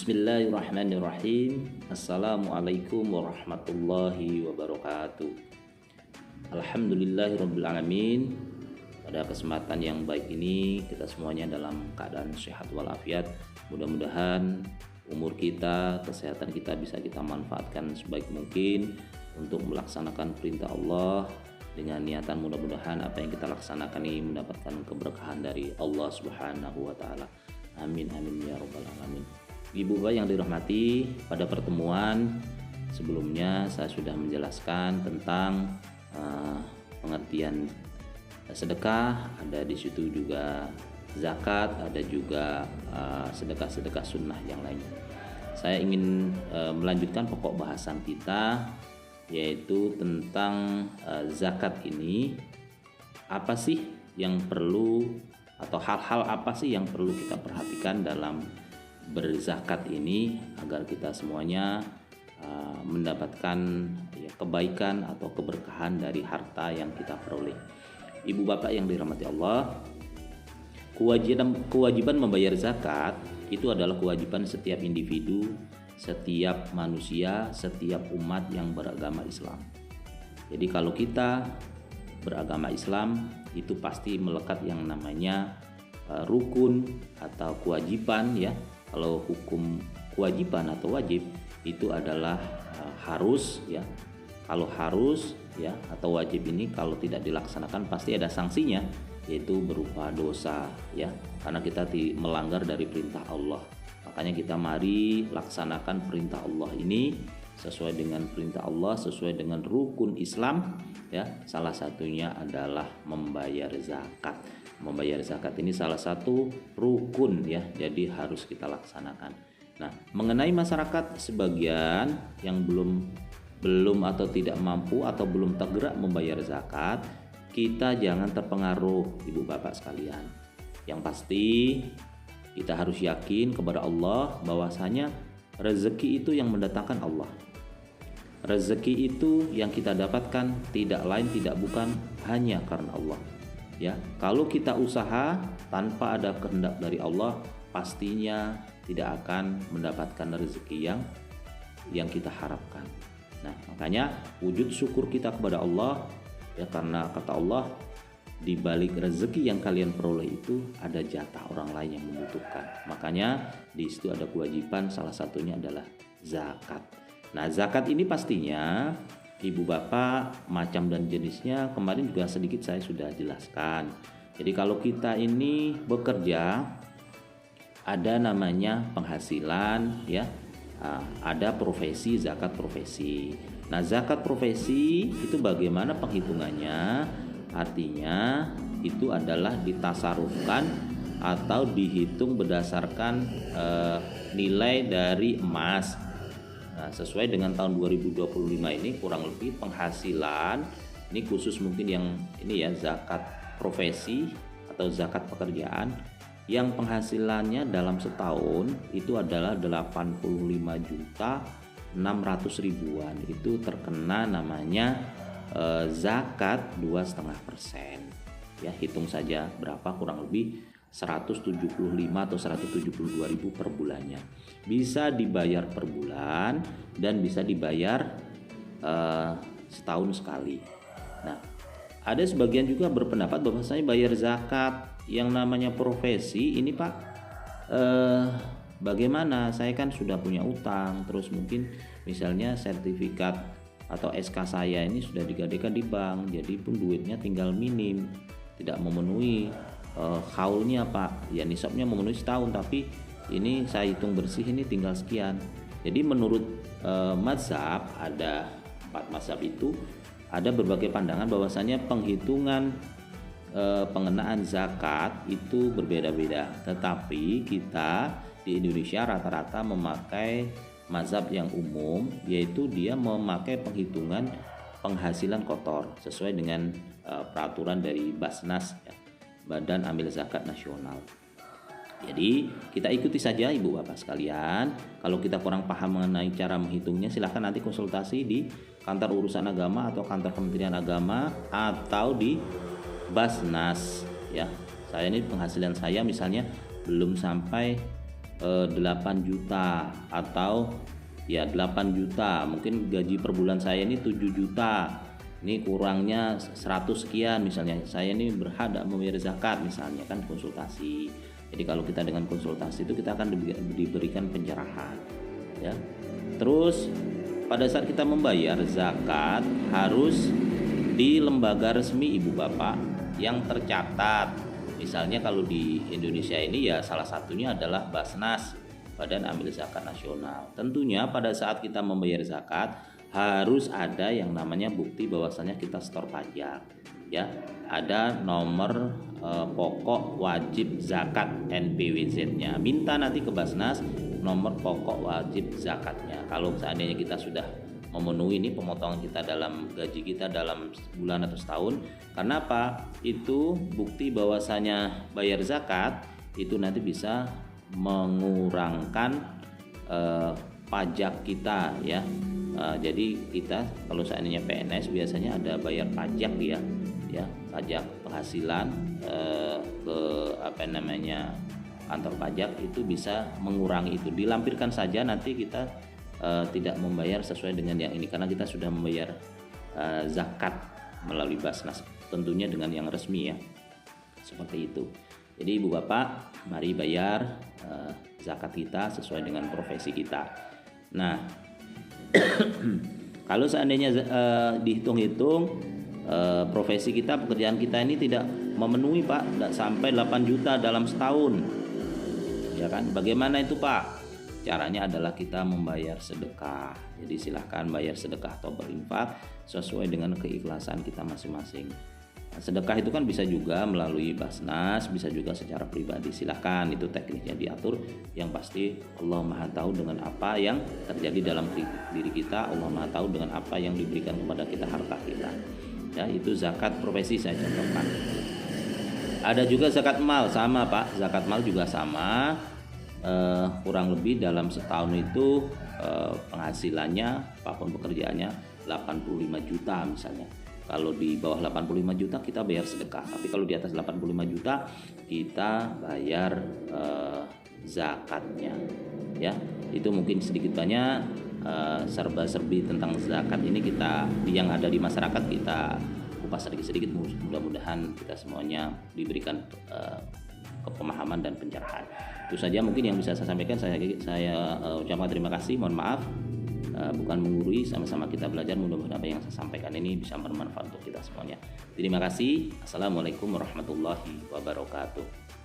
Bismillahirrahmanirrahim. Assalamualaikum warahmatullahi wabarakatuh. Alhamdulillahirrabbilalamin. Pada kesempatan yang baik ini kita semuanya dalam keadaan sehat walafiat. Mudah-mudahan umur kita, kesehatan kita bisa kita manfaatkan sebaik mungkin untuk melaksanakan perintah Allah dengan niatan mudah-mudahan apa yang kita laksanakan ini mendapatkan keberkahan dari Allah Subhanahu wa taala. Amin amin ya rabbal alamin. Ibu bapak yang dirahmati, pada pertemuan sebelumnya saya sudah menjelaskan tentang pengertian sedekah, ada di situ juga zakat, ada juga sedekah-sedekah sunnah yang lainnya. Saya ingin melanjutkan pokok bahasan kita, yaitu tentang zakat ini. Apa sih yang perlu atau hal-hal apa sih yang perlu kita perhatikan dalam berzakat ini agar kita semuanya mendapatkan kebaikan atau keberkahan dari harta yang kita peroleh. Ibu bapak yang dirahmati Allah, kewajiban membayar zakat itu adalah kewajiban setiap individu, setiap manusia, setiap umat yang beragama Islam. Jadi kalau kita beragama Islam itu pasti melekat yang namanya rukun atau kewajiban ya. Kalau hukum kewajiban atau wajib itu adalah harus ya. Kalau harus ya atau wajib ini kalau tidak dilaksanakan pasti ada sanksinya, yaitu berupa dosa ya, karena kita melanggar dari perintah Allah. Makanya kita mari laksanakan perintah Allah ini sesuai dengan perintah Allah, sesuai dengan rukun Islam ya. Salah satunya adalah membayar zakat. Membayar zakat ini salah satu rukun ya, jadi harus kita laksanakan. Nah, mengenai masyarakat sebagian yang belum atau tidak mampu atau belum tergerak membayar zakat, kita jangan terpengaruh ibu bapak sekalian. Yang pasti kita harus yakin kepada Allah bahwasanya rezeki itu yang mendatangkan Allah. Rezeki itu yang kita dapatkan tidak lain tidak bukan hanya karena Allah. Ya, kalau kita usaha tanpa ada kehendak dari Allah, pastinya tidak akan mendapatkan rezeki yang kita harapkan. Nah, makanya wujud syukur kita kepada Allah ya, karena kata Allah di balik rezeki yang kalian peroleh itu ada jatah orang lain yang membutuhkan. Makanya di situ ada kewajiban, salah satunya adalah zakat. Nah, zakat ini pastinya ibu bapak macam dan jenisnya kemarin juga sedikit saya sudah jelaskan. Jadi kalau kita ini bekerja ada namanya penghasilan ya, ada profesi, zakat profesi. Nah, zakat profesi itu bagaimana penghitungannya? Artinya itu adalah ditasarufkan atau dihitung berdasarkan nilai dari emas. Nah, sesuai dengan tahun 2025 ini kurang lebih penghasilan ini khusus mungkin yang ini ya, zakat profesi atau zakat pekerjaan yang penghasilannya dalam setahun itu adalah 85.600.000 itu terkena namanya zakat 2,5%. Ya, hitung saja berapa, kurang lebih 175 atau 172 ribu per bulannya. Bisa dibayar per bulan dan bisa dibayar setahun sekali. Nah, ada sebagian juga berpendapat bahwasanya bayar zakat yang namanya profesi ini Pak, bagaimana? Saya kan sudah punya utang, terus mungkin misalnya sertifikat atau SK saya ini sudah digadaikan di bank, jadi pun duitnya tinggal minim, tidak memenuhi haulnya Pak, ya nisabnya memenuhi setahun, tapi ini saya hitung bersih ini tinggal sekian. Jadi menurut mazhab, ada 4 mazhab itu ada berbagai pandangan bahwasanya penghitungan pengenaan zakat itu berbeda-beda. Tetapi kita di Indonesia rata-rata memakai mazhab yang umum, yaitu dia memakai penghitungan penghasilan kotor sesuai dengan peraturan dari Basnas ya, Badan Amil Zakat Nasional. Jadi kita ikuti saja ibu bapak sekalian. Kalau kita kurang paham mengenai cara menghitungnya, silahkan nanti konsultasi di kantor urusan agama atau kantor Kementerian Agama atau di Basnas ya. Saya ini penghasilan saya misalnya belum sampai 8 juta atau ya 8 juta, mungkin gaji per bulan saya ini 7 juta, ini kurangnya 100 sekian misalnya, saya ini berhak membayar zakat misalnya, kan konsultasi. Jadi kalau kita dengan konsultasi itu kita akan diberikan pencerahan ya. Terus pada saat kita membayar zakat harus di lembaga resmi ibu bapak yang tercatat. Misalnya kalau di Indonesia ini ya salah satunya adalah Basnas, Badan Amil Zakat Nasional. Tentunya pada saat kita membayar zakat harus ada yang namanya bukti bahwasanya kita setor pajak ya. Ada nomor pokok wajib zakat NPWZ-nya. Minta nanti ke Basnas nomor pokok wajib zakatnya. Kalau seandainya kita sudah memenuhi ini pemotongan kita dalam gaji kita dalam bulan atau setahun, karena apa? Itu bukti bahwasanya bayar zakat itu nanti bisa mengurangkan pajak kita ya. Jadi kita kalau seandainya PNS biasanya ada bayar pajak ya pajak penghasilan ke kantor pajak, itu bisa mengurangi itu, dilampirkan saja nanti kita tidak membayar sesuai dengan yang ini karena kita sudah membayar zakat melalui Basnas, tentunya dengan yang resmi ya, seperti itu. Jadi ibu bapak, mari bayar zakat kita sesuai dengan profesi kita. Nah kalau seandainya dihitung-hitung profesi kita, pekerjaan kita ini tidak memenuhi pak, tidak sampai 8 juta dalam setahun ya kan, bagaimana itu pak? Caranya adalah kita membayar sedekah. Jadi silahkan bayar sedekah atau berinfak sesuai dengan keikhlasan kita masing-masing. Sedekah itu kan bisa juga melalui Basnas, bisa juga secara pribadi. Silahkan, itu tekniknya diatur. Yang pasti Allah Maha tahu dengan apa yang terjadi dalam diri kita. Allah Maha tahu dengan apa yang diberikan kepada kita, harta kita. Ya, itu zakat profesi saya contohkan. Ada juga zakat mal, sama pak. Zakat mal juga sama. Kurang lebih dalam setahun itu penghasilannya apapun pekerjaannya 85 juta misalnya. Kalau di bawah 85 juta kita bayar sedekah, tapi kalau di atas 85 juta kita bayar zakatnya ya. Itu mungkin sedikit banyak serba-serbi tentang zakat ini kita yang ada di masyarakat kita kupas sedikit-sedikit, mudah-mudahan kita semuanya diberikan kepemahaman dan pencerahan. Itu saja mungkin yang bisa saya sampaikan. Saya ucapkan terima kasih, mohon maaf bukan menggurui, sama-sama kita belajar. Mudah-mudahan apa yang saya sampaikan ini bisa bermanfaat untuk kita semuanya. Terima kasih. Assalamualaikum warahmatullahi wabarakatuh.